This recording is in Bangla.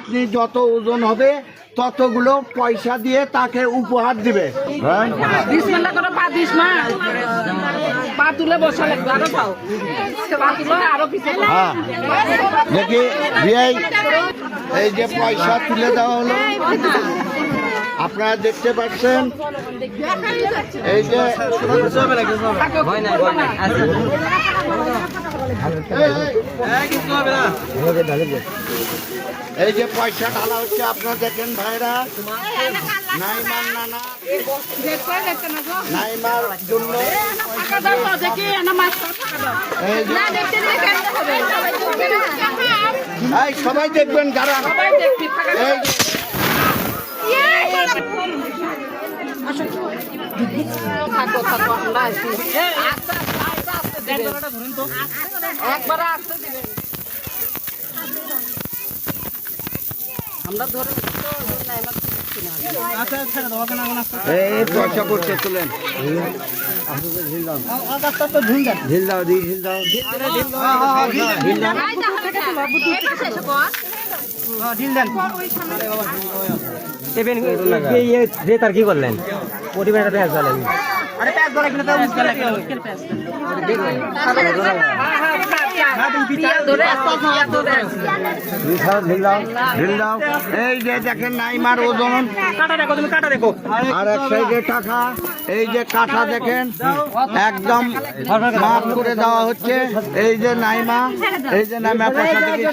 নাতনি যত ওজন হবে ততগুলো পয়সা দিয়ে তাকে উপহার দিবে। বিসমিল্লাহ করে পা দিস না, পা তুলে বসা লাগবে, আরো পাও পা তুলে আরো পিছনে। হ্যাঁ দেখি বিয়াই, এই যে পয়সা তুলে দেওয়া হলো, আপনারা দেখতে পাচ্ছেন। এই যে এই যে পয়সা ঢালা হচ্ছে, আপনারা দেখেন ভাইরা। নাইমার নানা নাইমার জন্য এই সবাই দেখবেন যারা এই থাকো থাকো আমরা আছি। একবার আসতে দিবেন, আমরা ধরে এই পয়সা করছে তুলেন, ঢিল দাও দি ঢিল দাও তার কি করলেন পরিবারটা প্যাঁচ জ্বালেন ঢিল দাও। এই যে দেখেন নাইমার ওজন, আর এক সাইডে টাকা, এই যে কাঠা দেখেন একদম মাফ করে দেওয়া হচ্ছে। এই যে নাইমা, এই যে নাইমা পয়সা থেকে